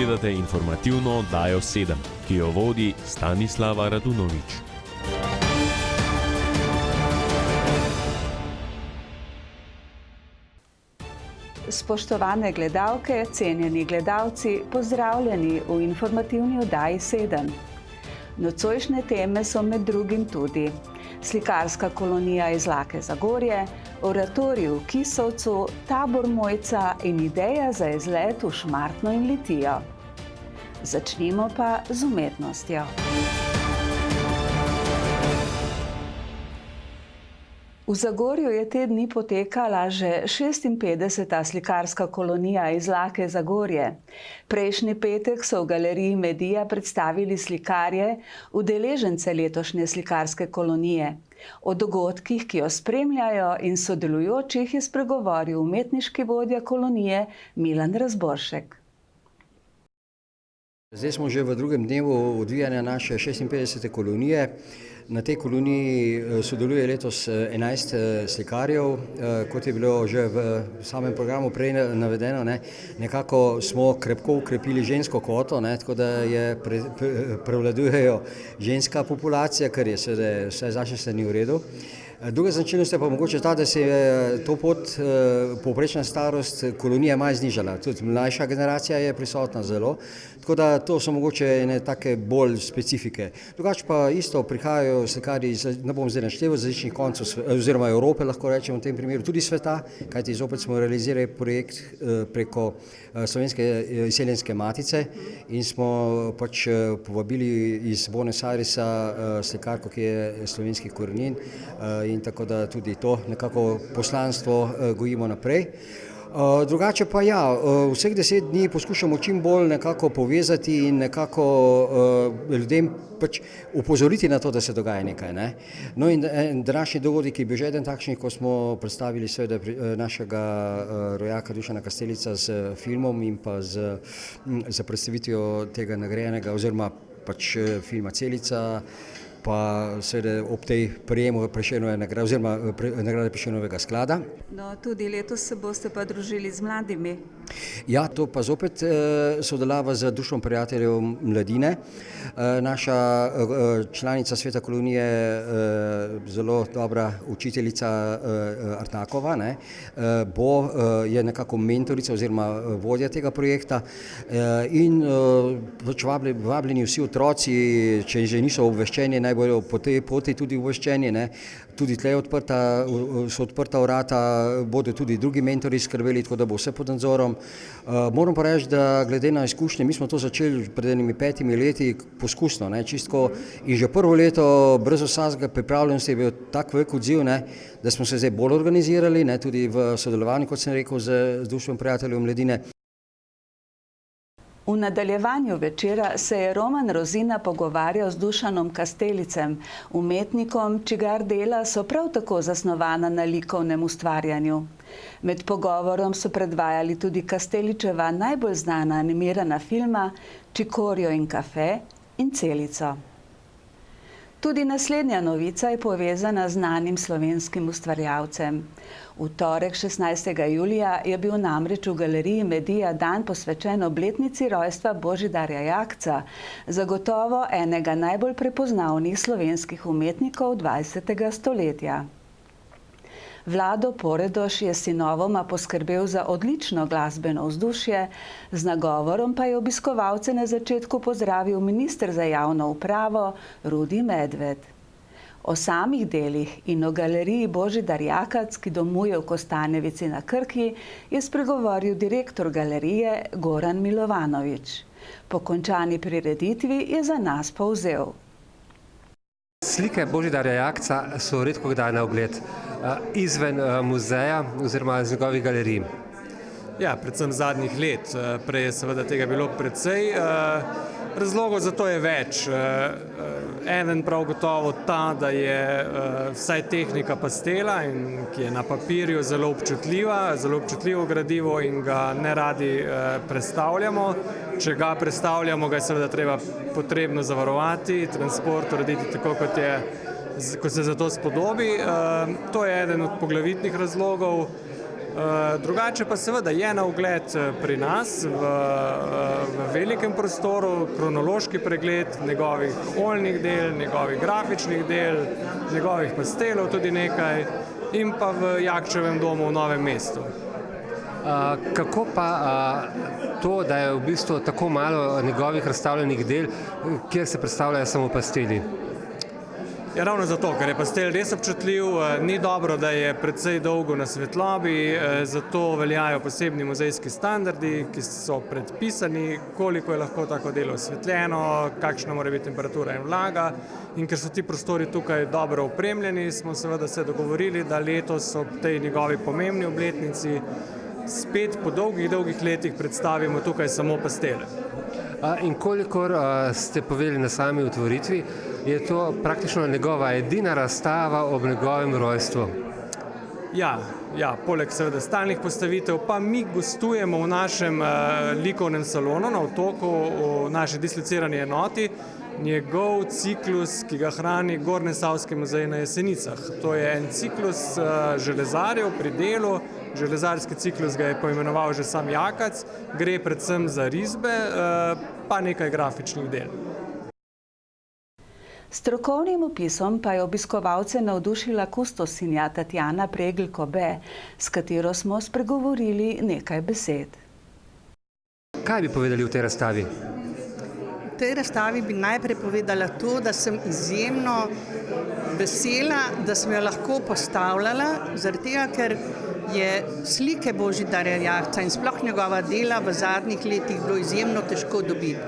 Gledate informativno oddajo 7, ki jo vodi Stanislava Radunović. Spoštovane gledalke, cenjeni gledalci, pozdravljeni v informativni oddaji 7. Nocojšnje teme so med drugim tudi slikarska kolonija Izlake Zagorje, oratorij v Kisovcu, tabor Mojca in ideja za izlet v Šmartno in Litijo. Začnimo pa z umetnostjo. V Zagorju je te dni potekala že 56. slikarska kolonija Izlake Zagorje. Prejšnji petek so v galeriji Medija predstavili slikarje, udeležence letošnje slikarske kolonije. O dogodkih, ki jo spremljajo, in sodelujočih je spregovoril umetniški vodja kolonije Milan Razboršek. Zdaj smo že v drugem dnevu odvijanja naše 56. kolonije. Na tej koloniji sodeluje letos 11 slikarjev. Kot je bilo že v samem programu prej navedeno, nekako smo krepko ukrepili žensko kvoto, tako da prevladujejo ženska populacija, kar je seveda vse z naše strani v redu. Druga značilnost je pa mogoče ta, da se je to pot povprečna starost kolonije malo znižala. Tudi mlajša generacija je prisotna zelo, tako da to so mogoče ene take bolj specifike. Drugače pa isto prihajajo slikarji, ne bom zdaj našteval, z različnih koncev oziroma Evrope, lahko rečemo v tem primeru, tudi sveta, kajti zopet smo realizirali projekt preko Slovenske izseljenske matice in smo pač povabili iz Buenos Airesa slikarko, ki je slovenskih korenin, in tako da tudi to nekako poslanstvo gojimo naprej. Drugače pa ja, vseh 10 dni poskušamo čim bolj nekako povezati in nekako ljudem pač upozoriti na to, da se dogaja nekaj. No in današnji dogodek je bil že eden takšnih, ko smo predstavili seveda našega rojaka Dušana Kastelica z filmom in pa z predstavitvijo tega nagrajenega oziroma pač filma Celica, pa seveda ob tej prejemu Prešernove nagrade oziroma nagrade Prešernovega sklada. No, tudi letos se boste pa družili z mladimi. Ja, to pa zopet sodelava z Društvom prijateljev mladine. Naša članica sveta kolonije, zelo dobra učiteljica Artakova, je nekako mentorica oziroma vodja tega projekta in vabljeni vsi otroci, če že niso obveščeni, naj bodo po tej poti tudi obveščeni. Tudi tle so odprta vrata, bodo tudi drugi mentori skrbeli, tako da bo vse pod nadzorom. Moram pa reči, da glede na izkušnje, mi smo to začeli pred enimi 5 leti poskusno, čistko, in že prvo leto brez vsakega pripravljenosti je bil tak velik odziv, da smo se zdaj bolj organizirali, tudi v sodelovanju, kot sem rekel, z Društvom prijateljev mladine. V nadaljevanju večera se je Roman Rozina pogovarjal z Dušanom Kastelicem, umetnikom, čigar dela so prav tako zasnovana na likovnem ustvarjanju. Med pogovorom so predvajali tudi Kasteličeva najbolj znana animirana filma Čikorjo in kafe in Celico. Tudi naslednja novica je povezana z znanim slovenskim ustvarjalcem. V torek 16. julija je bil namreč v galeriji Medija dan posvečen obletnici rojstva Božidarja Jakca, zagotovo enega najbolj prepoznavnih slovenskih umetnikov 20. stoletja. Vlado Poredoš je sinovoma poskrbel za odlično glasbeno vzdušje, z nagovorom pa je obiskovalce na začetku pozdravil minister za javno upravo Rudi Medved. O samih delih in o galeriji Božidar Jakac, ki domuje v Kostanjevici na Krki, je spregovoril direktor galerije Goran Milovanović. Po končani prireditvi je za nas povzel. Slike Božidarja Jakca so redko kdaj na ogled izven muzeja oziroma z njegovih galerij. Ja, predvsem zadnjih let. Prej je seveda tega bilo precej. Razlogov za to je več. Eden prav gotovo ta, da je vsaj tehnika pastela, ki je na papirju zelo občutljivo gradivo in ga ne radi prestavljamo. Če ga prestavljamo, ga je seveda potrebno zavarovati, transport urediti tako, kot se za to spodobi. To je eden od poglavitnih razlogov. Drugače pa seveda je na ogled pri nas v velikem prostoru kronološki pregled njegovih oljnih del, njegovih grafičnih del, njegovih pastelov tudi nekaj in pa v Jakčevem domu v Novem mestu. Kako pa to, da je v bistvu tako malo njegovih razstavljenih del, kjer se predstavljajo samo pasteli? Ja, ravno zato, ker je pastel res občutljiv, ni dobro, da je precej dolgo na svetlobi, zato veljajo posebni muzejski standardi, ki so predpisani, koliko je lahko tako delo osvetljeno, kakšna mora biti temperatura in vlaga. In ker so ti prostori tukaj dobro opremljeni, smo seveda se dogovorili, da letos ob tej njegovi pomembni obletnici spet po dolgih letih predstavimo tukaj samo pastele. In kolikor ste povedali na sami otvoritvi, je to praktično njegova edina razstava ob njegovem rojstvu? Ja, poleg seveda stalnih postavitev, pa mi gostujemo v našem likovnem salonu na Otoku, v naši dislocirani enoti, njegov ciklus, ki ga hrani Gornjesavski muzej na Jesenicah. To je en ciklus železarjev pri delu, železarski ciklus ga je poimenoval že sam Jakac, gre predvsem za risbe, pa nekaj grafičnih del. S strokovnim opisom pa je obiskovalce navdušila kustosinja Tatjana Pregl-Kobe, s katero smo spregovorili nekaj besed. Kaj bi povedali v tej razstavi? V tej razstavi bi najprej povedala to, da sem izjemno vesela, da sem jo lahko postavljala, zaradi tega, ker je slike Božidarja Jakca in sploh njegova dela v zadnjih letih bilo izjemno težko dobiti.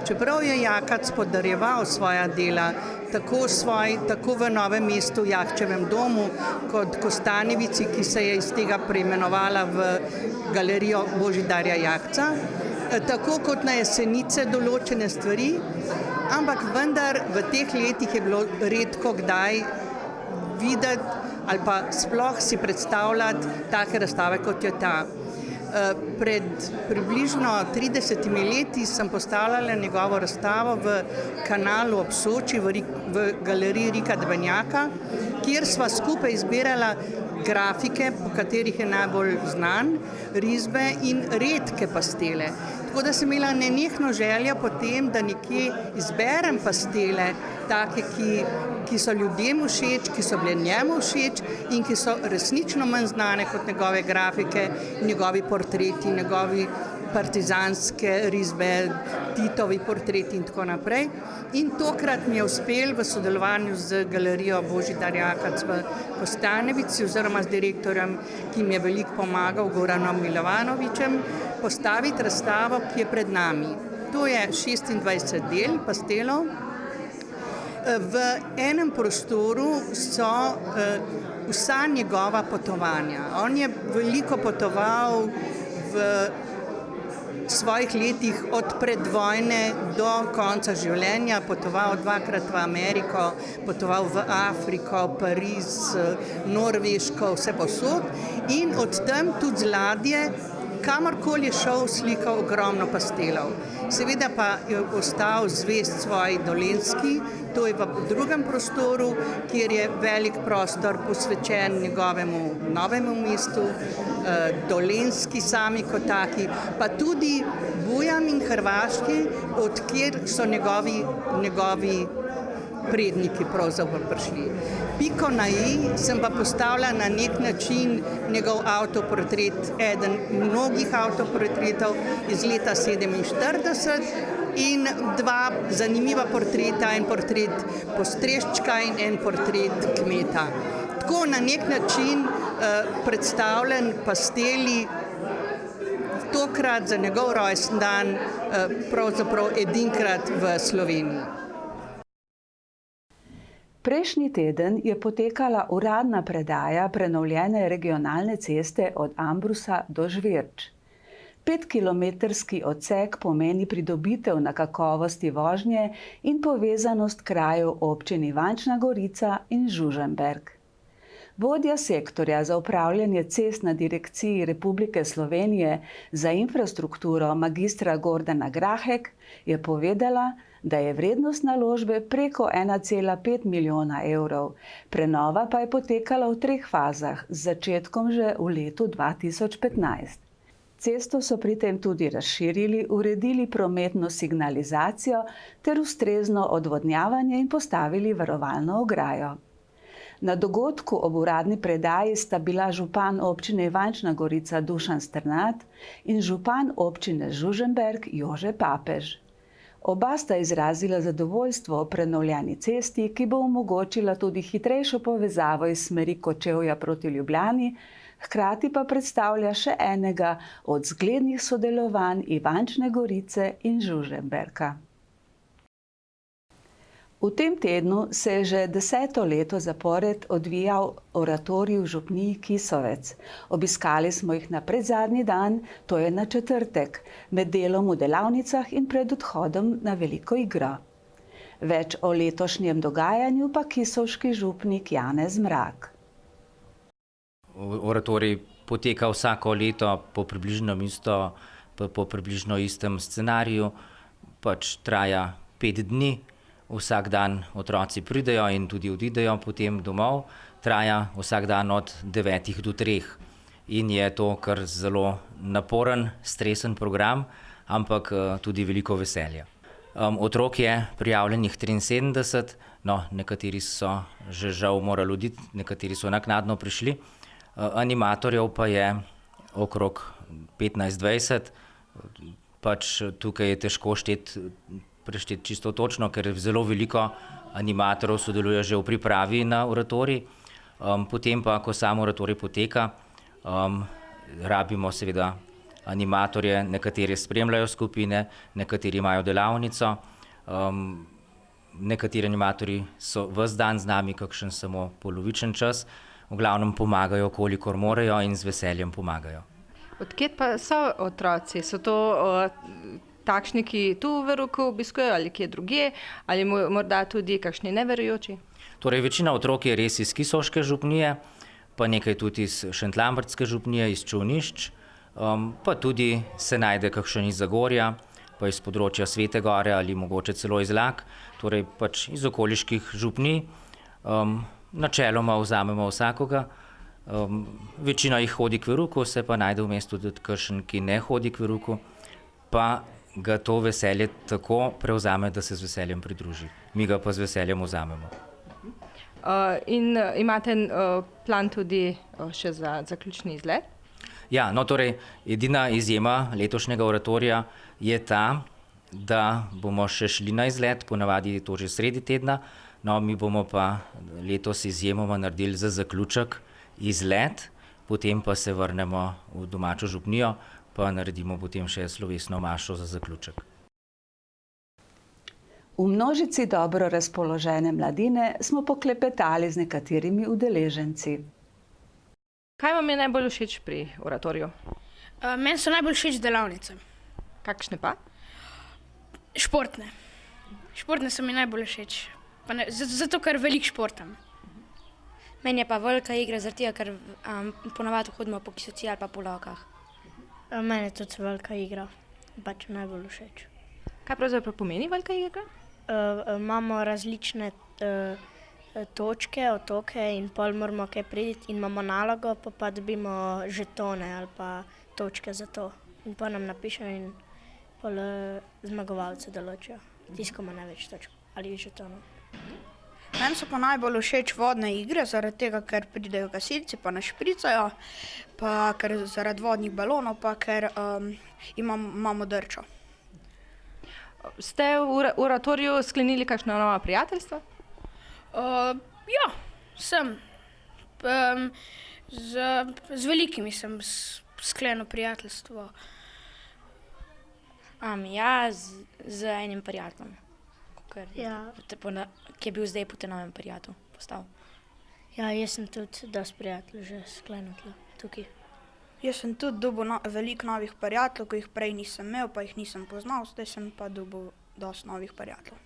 Čeprav je Jakac podarjeval svoja dela tako v Novem mestu, v Jakčevem domu, kot Kostanjevici, ki se je iz tega preimenovala v galerijo Božidarja Jakca, tako kot na Jesenice določene stvari, ampak vendar v teh letih je bilo redko kdaj videti ali pa sploh si predstavljati take razstave, kot je ta. Pred približno 30 leti sem postavljala njegovo razstavo v Kanalu ob Soči v galeriji Rika Dvenjaka, kjer sva skupaj izbirala grafike, po katerih je najbolj znan, risbe in redke pastele. Tako da sem imela nenehno željo potem, da nekje izberem pastele, take, ki so ljudem všeč, ki so bile njemu všeč in ki so resnično manj znane kot njegove grafike, njegovi portreti, njegovi partizanske risbe, Titovi portreti in tako naprej. In tokrat mi je uspelo v sodelovanju z galerijo Božidar Jakac v Kostanjevici oziroma z direktorjem, ki mi je veliko pomagal, Goranom Milovanovičem, postaviti razstavo, ki je pred nami. To je 26 del pastelov. V enem prostoru so vsa njegova potovanja. On je veliko potoval v svojih letih od predvojne do konca življenja, potoval 2-krat v Ameriko, potoval v Afriko, Pariz, Norveško, vse posod in od tam tudi z ladje, kamorkoli je šel, slikal ogromno pastelov. Seveda pa je ostal zvest svoji Dolenjski, to je v drugem prostoru, kjer je velik prostor posvečen njegovemu Novemu mestu, Dolenjski sami kot taki, pa tudi Bujam in Hrvaški, od kjer so njegovi predniki pravzaprav prišli. Piko na i sem pa postavila na nek način njegov avtoportret, eden mnogih avtoportretov iz leta 1947 in 2 zanimiva portreta, en portret postreščka in en portret kmeta. Tako na nek način predstavljen pasteli, tokrat za njegov rojstni dan, pravzaprav edinkrat v Sloveniji. Prejšnji teden je potekala uradna predaja prenovljene regionalne ceste od Ambrusa do Žvirč. 5-kilometrski odsek pomeni pridobitev na kakovosti vožnje in povezanost krajev občin Ivančna Gorica in Žužemberk. Vodja sektorja za upravljanje cest na Direkciji Republike Slovenije za infrastrukturo magistra Gordana Grahek je povedala, da je vrednost naložbe preko 1,5 milijona evrov. Prenova pa je potekala v 3 fazah, z začetkom že v letu 2015. Cesto so pri tem tudi razširili, uredili prometno signalizacijo ter ustrezno odvodnjavanje in postavili varovalno ograjo. Na dogodku ob uradni predaji sta bila župan občine Ivančna Gorica Dušan Strnad in župan občine Žužemberk Jože Papež. Oba sta izrazila zadovoljstvo o prenovljeni cesti, ki bo omogočila tudi hitrejšo povezavo iz smeri Kočevja proti Ljubljani, hkrati pa predstavlja še enega od zglednih sodelovanj Ivančne Gorice in Žužemberka. V tem tednu se je že 10. leto zapored odvijal oratorij v župniji Kisovec. Obiskali smo jih na predzadnji dan, to je na četrtek, med delom v delavnicah in pred odhodom na veliko igro. Več o letošnjem dogajanju pa kisovški župnik Janez Mrak. Oratorij poteka vsako leto po približno istem scenariju, pač traja 5 dni, vsak dan otroci pridejo in tudi odidejo potem domov, traja vsak dan od 9 do 3 in je to kar zelo naporen, stresen program, ampak tudi veliko veselja. Otrok je prijavljenih 73, no, nekateri so že žal morali oditi, nekateri so naknadno prišli. Animatorjev pa je okrog 15-20, pač tukaj je težko prešteti čisto točno, ker zelo veliko animatorjev sodeluje že v pripravi na oratorij. Potem pa, ko sam oratorij poteka, rabimo seveda animatorje, nekateri spremljajo skupine, nekateri imajo delavnico, nekateri animatorji so ves dan z nami, kakšen samo polovičen čas. V glavnem pomagajo, kolikor morajo in z veseljem pomagajo. Odkje pa so otroci? So to takšni, ki tu v Veruku obiskujejo ali kje drugje, ali morda tudi kakšni neverujoči? Torej, večina otrok je res iz Kisovške župnije, pa nekaj tudi iz Šentlambertske župnije, iz Čolnišč, pa tudi se najde kakšen iz Zagorja, pa iz področja Svete Gore ali mogoče celo iz Lak, torej pač iz okoliških župnij. Načeloma vzamemo vsakoga, večina jih hodi k Veruku, se pa najde v mestu tudi kakšen, ki ne hodi k Veruku, pa ga to veselje tako prevzame, da se z veseljem pridruži. Mi ga pa z veseljem vzamemo. In imate plan tudi še za zaključni izlet? Ja, no torej, edina izjema letošnjega oratorija je ta, da bomo še šli na izlet, ponavadi je to že sredi tedna. No, mi bomo pa letos izjemoma naredili za zaključek izlet, potem pa se vrnemo v domačo župnijo, pa naredimo potem še slovesno mašo za zaključek. V množici dobro razpoložene mladine smo poklepetali z nekaterimi udeleženci. Kaj vam je najbolj všeč pri oratoriju? Meni so najbolj všeč delavnice. Kakšne pa? Športne. Športne so mi najbolj všeč. Zato, ker veliko športam. Meni je pa velika igra, zaradi tega, ker ponavadi hodimo po Kisoci ali pa po Lokah. Meni je tudi velika igra, pač najbolj všeč. Kaj pravzaprav pomeni velika igra? Imamo različne točke, otoke in pol moramo kaj priti in imamo nalogo, pa dobimo žetone ali pa točke za to. In pa nam napišejo in pol zmagovalce določijo. Tisto ima največ točk ali žetonov. Meni so pa najbolj všeč vodne igre, zaradi tega, ker pridejo gasilci pa nas špricajo, pa ker zaradi vodnih balonov, pa ker imamo drčo. Ste v oratoriju sklenili kakšna nova prijateljstva? Ja, sem. Z velikimi sem sklenil prijateljstvo. Ja, z enim prijateljem. Ja. Ki je bil zdaj po tem novem prijatelju postal. Ja, jaz sem tudi dosti prijateljev že sklenil tukaj. Jaz sem tudi dobil veliko novih prijateljev, ki jih prej nisem imel, pa jih nisem poznal, zdaj sem pa dobil dosti novih prijateljev.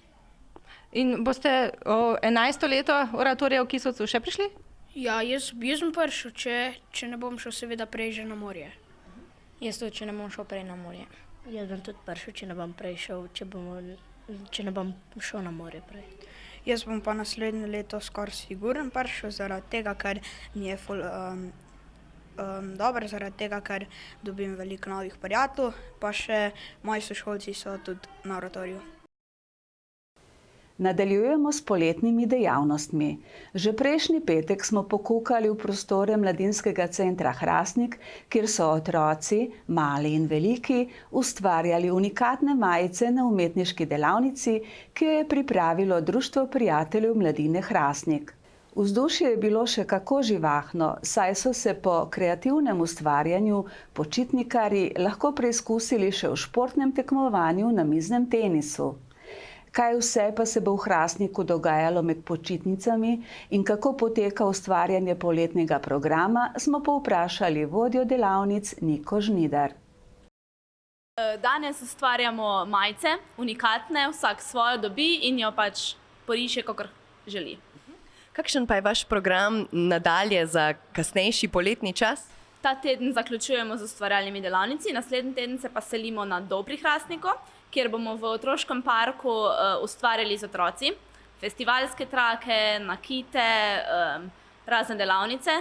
In boste 11. leto oratorija v Kisovcu še prišli? Ja, jaz sem prišel, če ne bom šel seveda prej že na morje. Jaz tudi, če ne bom šel prej na morje. Jaz bom tudi prišel, če ne bom prej šel, če bomo če ne bom šel na morje prej. Jaz bom pa naslednje leto skoraj sigurno prišel, zaradi tega, ker mi je dobro, zaradi tega, ker dobim veliko novih prijateljev, pa še moji sošolci so tudi na oratoriju. Nadaljujemo s poletnimi dejavnostmi. Že prejšnji petek smo pokukali v prostore Mladinskega centra Hrastnik, kjer so otroci, mali in veliki, ustvarjali unikatne majice na umetniški delavnici, ki jo je pripravilo Društvo prijateljev mladine Hrastnik. Vzdušje je bilo še kako živahno, saj so se po kreativnem ustvarjanju počitnikarji lahko preizkusili še v športnem tekmovanju na miznem tenisu. Kaj vse pa se bo v Hrastniku dogajalo med počitnicami in kako poteka ustvarjanje poletnega programa, smo povprašali vodjo delavnic Niko Žnidar. Danes ustvarjamo majice, unikatne, vsak svojo dobi in jo pač poriše, kakor želi. Kakšen pa je vaš program nadalje za kasnejši poletni čas? Ta teden zaključujemo z ustvarjalnimi delavnici, naslednji teden se pa selimo na Dobri Hrastniku, kjer bomo v otroškem parku ustvarjali z otroci festivalske trake, nakite, razne delavnice.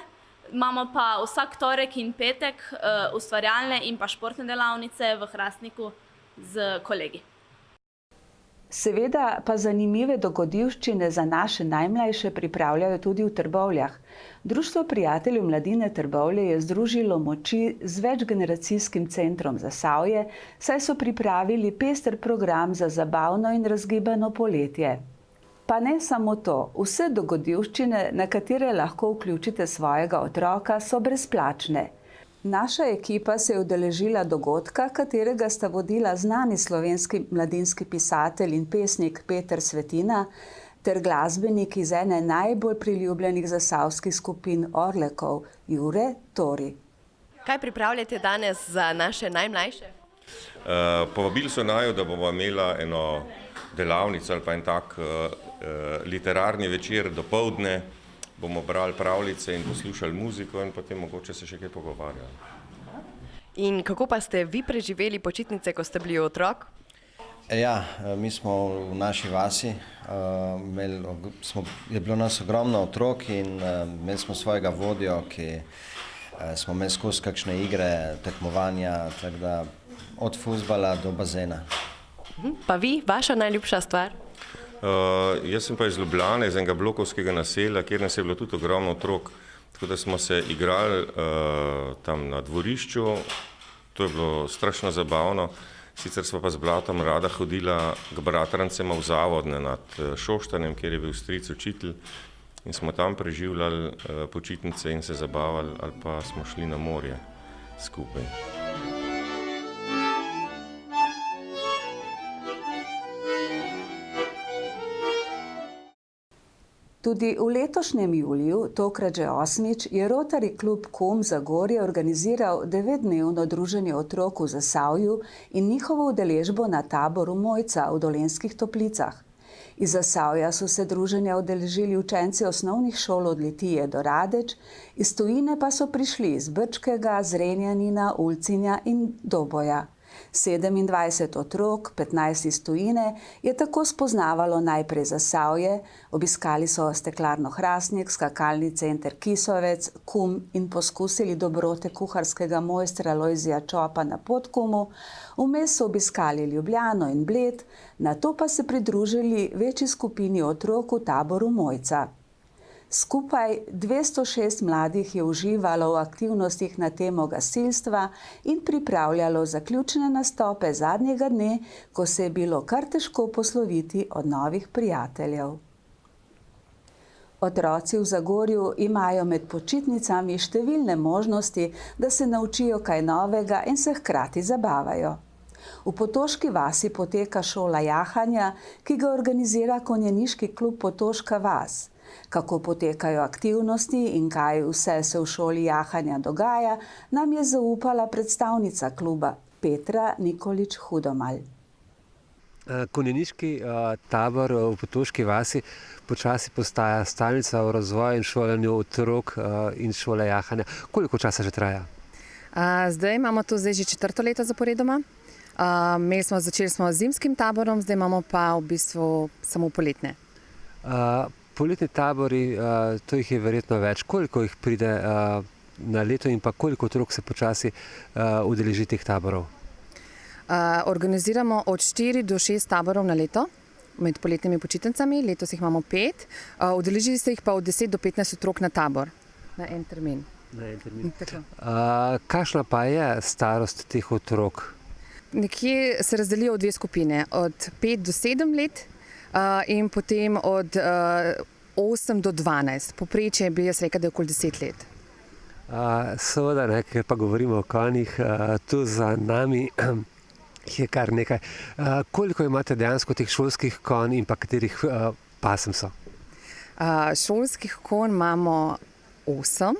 Imamo pa vsak torek in petek ustvarjalne in pa športne delavnice v Hrastniku z kolegi. Seveda pa zanimive dogodivščine za naše najmlajše pripravljajo tudi v Trbovljah. Društvo prijateljev mladine Trbovlje je združilo moči z večgeneracijskim centrom Zasavje, saj so pripravili pester program za zabavno in razgibano poletje. Pa ne samo to, vse dogodivščine, na katere lahko vključite svojega otroka, so brezplačne. Naša ekipa se je udeležila dogodka, katerega sta vodila znani slovenski mladinski pisatelj in pesnik Peter Svetina ter glasbenik iz ene najbolj priljubljenih zasavskih skupin Orlekov, Jure Tori. Kaj pripravljate danes za naše najmlajše? Povabili so naju, da bomo imela eno delavnico ali pa en tak literarni večer dopoldne. Bomo brali pravljice in poslušali muziko in potem mogoče se še kaj pogovarjali. In kako pa ste vi preživeli počitnice, ko ste bili otrok? Ja, mi smo v naši vasi, je bilo nas ogromno otrok in imeli smo svojega vodjo, ki smo imeli skozi kakšne igre, tekmovanja, tako da od fuzbala do bazena. Pa vi, vaša najljubša stvar? Jaz sem pa iz Ljubljane, iz enega blokovskega naselja, kjer nas je bilo tudi ogromno otrok, tako da smo se igrali tam na dvorišču, to je bilo strašno zabavno, sicer smo pa z bratom rada hodila k bratrancema v Zavodne nad Šoštanjem, kjer je bil stric učitelj in smo tam preživljali počitnice in se zabavali ali pa smo šli na morje skupaj. Tudi v letošnjem juliju, tokrat že 8., je Rotary klub KUM Zagorje organiziral 9-dnevno druženje otrok v Zasavju in njihovo udeležbo na taboru Mojca v Dolenjskih Toplicah. Iz Zasavja so se druženja udeležili učenci osnovnih šol od Litije do Radeč, iz tujine pa so prišli iz Brčkega, Zrenjanina, Ulcinja in Doboja. 27 otrok, 15 iz tujine, je tako spoznavalo najprej Zasavje, obiskali so steklarno Hrastnik, skakalni center Kisovec, KUM in poskusili dobrote kuharskega mojstra Lojzija Čopa na Podkumu, vmes so obiskali Ljubljano in Bled, nato pa se pridružili večji skupini otrok v taboru Mojca. Skupaj 206 mladih je uživalo v aktivnostih na temo gasilstva in pripravljalo zaključne nastope zadnjega dne, ko se je bilo kar težko posloviti od novih prijateljev. Otroci v Zagorju imajo med počitnicami številne možnosti, da se naučijo kaj novega in se hkrati zabavajo. V Potoški vasi poteka šola jahanja, ki ga organizira konjeniški klub Potoška vas. Kako potekajo aktivnosti in kaj vse se v šoli jahanja dogaja, nam je zaupala predstavnica kluba Petra Nikolič Hudomalj. Konjeniški tabor v Potoški vasi počasi postaja stalnica v razvoju in šolanju otrok in šole jahanja. Koliko časa že traja? Zdaj imamo to že 4. leto zaporedoma. Začeli smo z zimskim taborom, zdaj imamo pa v bistvu samo poletne. Poletni tabori, to jih je verjetno več. Koliko jih pride na leto in pa koliko otrok se počasi udeleži teh taborov? Organiziramo od 4 do 6 taborov na leto med poletnimi počitnicami, letos jih imamo 5. Udeleži se jih pa od 10 do 15 otrok na tabor, na en termin. Kakšna pa je starost teh otrok? Nekje se razdelijo v 2 skupine, od 5 do 7 let in potem od 8 do 12. Povprečje bi jaz rekel, da je okoli 10 let. Seveda, ker pa govorimo o konjih, tu za nami je kar nekaj. Koliko imate dejansko teh šolskih konj in pa katerih pasem so? Šolskih konj imamo 8.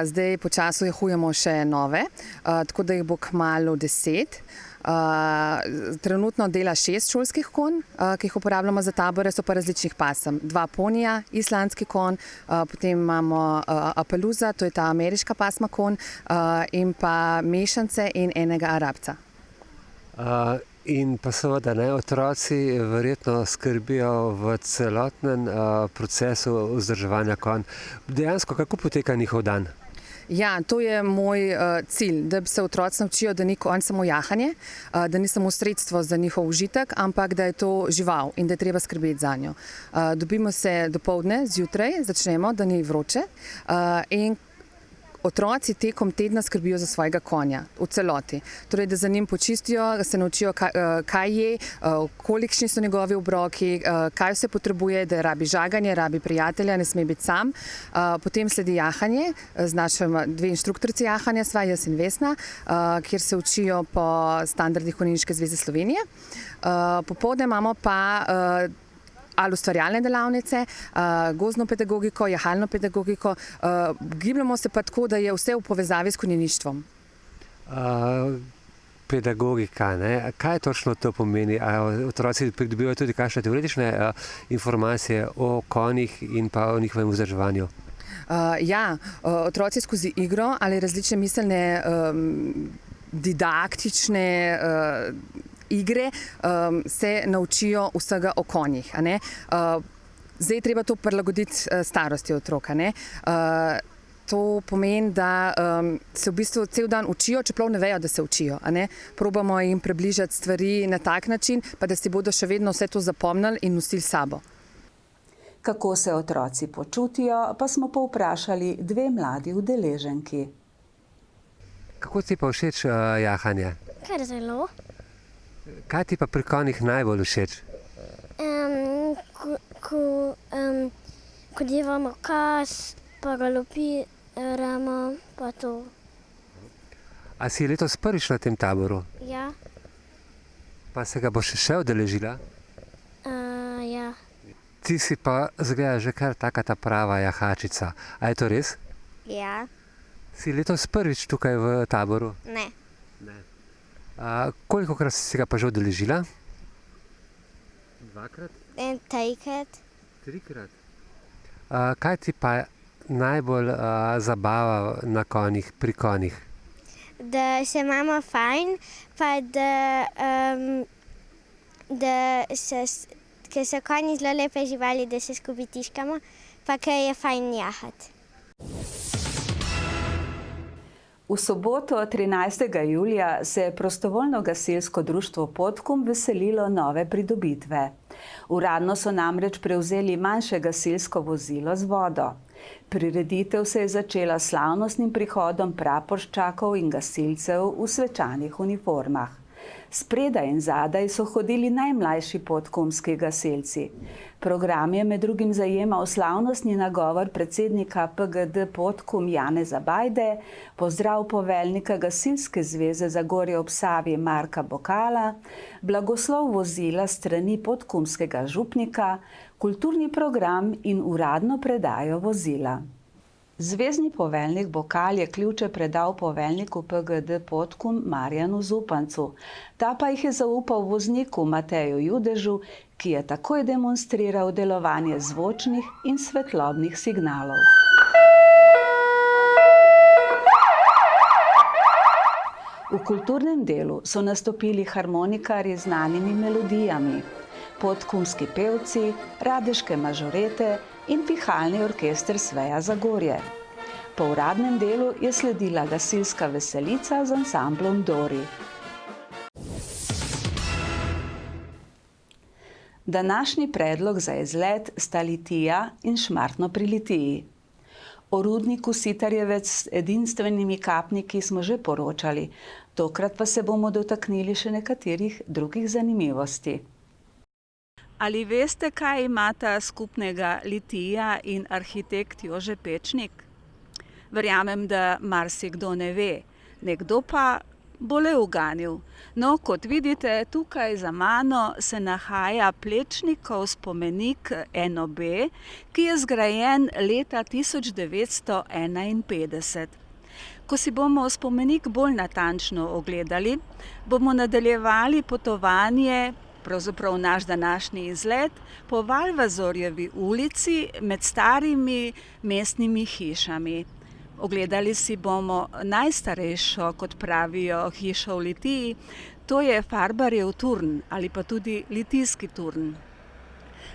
Zdaj počasi jahujemo še nove, tako da jih bo kmalu 10. Trenutno dela 6 šolskih konj, ki jih uporabljamo za tabore, so pa različnih pasem. 2 ponija, islandski konj, potem imamo Appaloosa, to je ta ameriška pasma konj, in pa mešance in enega arabca. In pa seveda otroci verjetno skrbijo v celotnem procesu vzdrževanja konj. Dejansko, kako poteka njihov dan? Ja, to je moj cilj, da se otroci naučijo, da ni konj samo jahanje, da ni samo sredstvo za njihov užitek, ampak da je to žival in da je treba skrbeti zanjo. Dobimo se dopoldne, zjutraj, začnemo, da ni vroče, in otroci tekom tedna skrbijo za svojega konja v celoti. Torej, da za njim počistijo, da se naučijo, kaj je, kolikšni so njegovi obroki, kaj vse potrebuje, da rabi žaganje, rabi prijatelja, ne sme biti sam. Potem sledi jahanje, z našimi 2 inštruktorici jahanja sva, jaz in Vesna, kjer se učijo po standardih Konjeniške zveze Slovenije. Popoldne imamo pa ali ustvarjalne delavnice, gozdno pedagogiko, jahalno pedagogiko. Gibljamo se pa tako, da je vse v povezavi s konjeništvom. Pedagogika, kaj točno to pomeni? Otroci pridobivajo tudi kakšne teoretične informacije o konjih in pa o njihovem vzdrževanju? Ja, otroci skozi igro ali različne miselne didaktične igre se naučijo vsega o konjih. Zdaj je treba to prilagoditi starosti otroka. To pomeni, da se v bistvu cel dan učijo, čeprav ne vejo, da se učijo. Probamo jim približati stvari na tak način, pa da si bodo še vedno vse to zapomnili in nosili s sabo. Kako se otroci počutijo, pa smo povprašali 2 mladi udeleženki. Kako ti pa všeč jahanje? Kar zelo. Kaj ti pa pri konjih najbolj všeč? Ko delamo kas, pa galopiramo, pa to. A si letos prvič na tem taboru? Ja. Pa se ga boš še udeležila? Ja. Ti si pa zgleda že kar taka ta prava jahačica. A je to res? Ja. Si letos prvič tukaj v taboru? Ne. Kolikokrat si ga pa že udeležila? 2-krat? 3-krat. 3-krat. Kaj ti pa najbolj zabava na konjih, pri konjih? Da se imamo fajn, pa ker so konji zelo lepe živali, da se skupaj tiškamo, pa ker je fajn jahati. V soboto 13. julija se je prostovoljno gasilsko društvo Podkum veselilo nove pridobitve. Uradno so namreč prevzeli manjše gasilsko vozilo z vodo. Prireditev se je začela s slavnostnim prihodom praporščakov in gasilcev v svečanih uniformah. Spredaj in zadaj so hodili najmlajši podkumski gasilci. Program je med drugim zajemal slavnostni nagovor predsednika PGD Podkum Janeza Bajde, pozdrav poveljnika Gasilske zveze Zagorje ob Savi Marka Bokala, blagoslov vozila strani podkumskega župnika, kulturni program in uradno predajo vozila. Zvezni poveljnik Bokal je ključe predal poveljniku PGD Podkum Marjanu Zupancu. Ta pa jih je zaupal vozniku Mateju Judežu, ki je takoj demonstriral delovanje zvočnih in svetlobnih signalov. V kulturnem delu so nastopili harmonikarji z znanimi melodijami, podkumski pevci, radeške mažorete in pihalni orkester Sveja Zagorje. Po uradnem delu je sledila gasilska veselica z ansamblom Dori. Današnji predlog za izlet sta Litija in Šmartno pri Litiji. O rudniku Sitarjevec s edinstvenimi kapniki smo že poročali, tokrat pa se bomo dotaknili še nekaterih drugih zanimivosti. Ali veste, kaj imata skupnega Litija in arhitekt Jože Pečnik? Verjamem, da marsikdo ne ve, nekdo pa bo le uganil. No, kot vidite, tukaj za mano se nahaja Plečnikov spomenik NOB, ki je zgrajen leta 1951. Ko si bomo spomenik bolj natančno ogledali, bomo nadaljevali potovanje, pravzaprav naš današnji izlet, po Valvazorjevi ulici med starimi mestnimi hišami. Ogledali si bomo najstarejšo, kot pravijo, hišo v Litiji, to je Farbarjev turn ali pa tudi Litijski turn.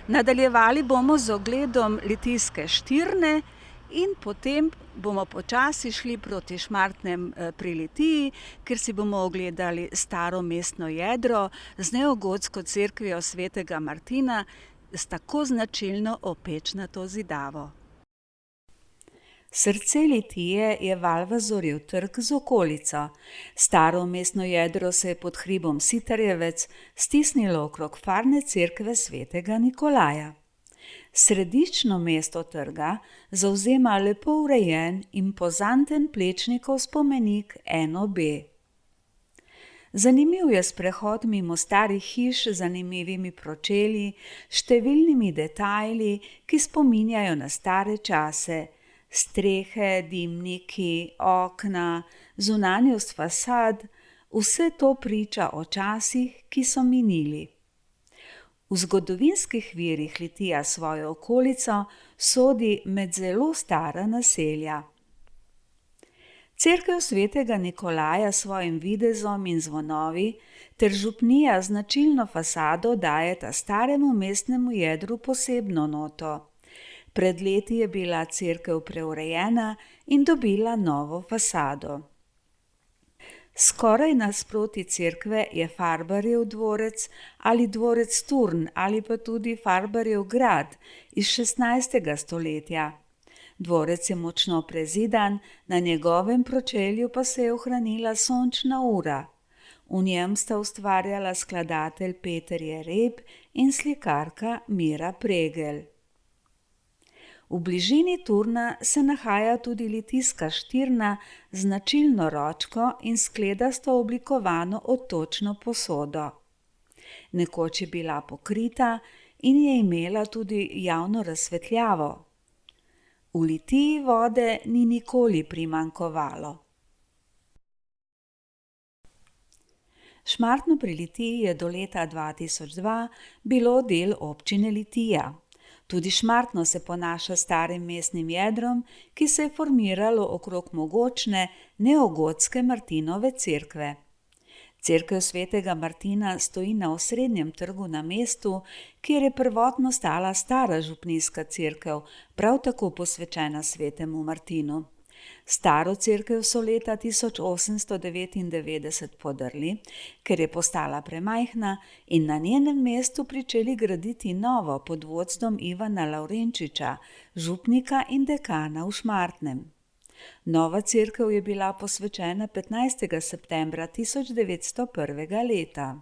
Nadaljevali bomo z ogledom Litijske štirne in potem bomo počasi šli proti Šmartnem pri Litiji, kjer si bomo ogledali staro mestno jedro z neogotsko cerkvijo svetega Martina s tako značilno opečnato zidavo. Srce Litije je Valvazorjev trg z okolico. Staro mestno jedro se je pod hribom Sitarjevec stisnilo okrog farne cerkve svetega Nikolaja. Središčno mesto trga zavzema lepo urejen, impozanten Plečnikov spomenik NOB. Zanimiv je sprehod mimo starih hiš z zanimivimi pročelji, številnimi detajli, ki spominjajo na stare čase, strehe, dimniki, okna, zunanjost fasad, vse to priča o časih, ki so minili. V zgodovinskih virih Litija svojo okolico sodi med zelo stara naselja. Cerkev svetega Nikolaja s svojim videzom in zvonovi ter župnija značilno fasado dajeta staremu mestnemu jedru posebno noto. Pred leti je bila cerkev preurejena in dobila novo fasado. Skoraj nasproti cerkve je Farbarjev dvorec ali dvorec Turn ali pa tudi Farbarjev grad iz 16. stoletja. Dvorec je močno prezidan, na njegovem pročelju pa se je ohranila sončna ura. V njem sta ustvarjala skladatelj Peter Jereb in slikarka Mira Pregel. V bližini turna se nahaja tudi Litijska štirna z značilno ročko in skledasto oblikovano odtočno posodo. Nekoč je bila pokrita in je imela tudi javno razsvetljavo. V Litiji vode ni nikoli primanjkovalo. Šmartno pri Litiji je do leta 2002 bilo del občine Litija. Tudi Šmartno se ponaša starim mestnim jedrom, ki se je formiralo okrog mogočne neogotske Martinove cerkve. Cerkev svetega Martina stoji na osrednjem trgu na mestu, kjer je prvotno stala stara župnijska cerkev, prav tako posvečena svetemu Martinu. Staro cerkev so leta 1899 podrli, ker je postala premajhna in na njenem mestu pričeli graditi novo pod vodstvom Ivana Lavrenčiča, župnika in dekana v Šmartnem. Nova cerkev je bila posvečena 15. septembra 1901. leta.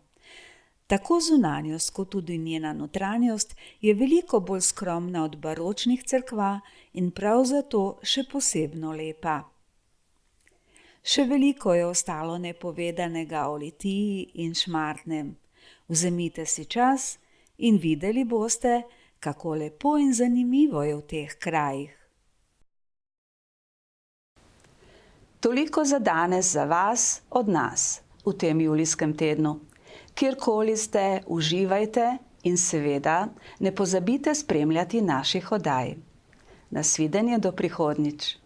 Tako zunanjost kot tudi njena notranjost je veliko bolj skromna od baročnih cerkva in prav zato še posebno lepa. Še veliko je ostalo nepovedanega o Litiji in Šmartnem. Vzemite si čas in videli boste, kako lepo in zanimivo je v teh krajih. Toliko za danes za vas od nas v tem julijskem tednu. Kjerkoli ste, uživajte in seveda ne pozabite spremljati naših oddaj. Nasvidenje do prihodnjič.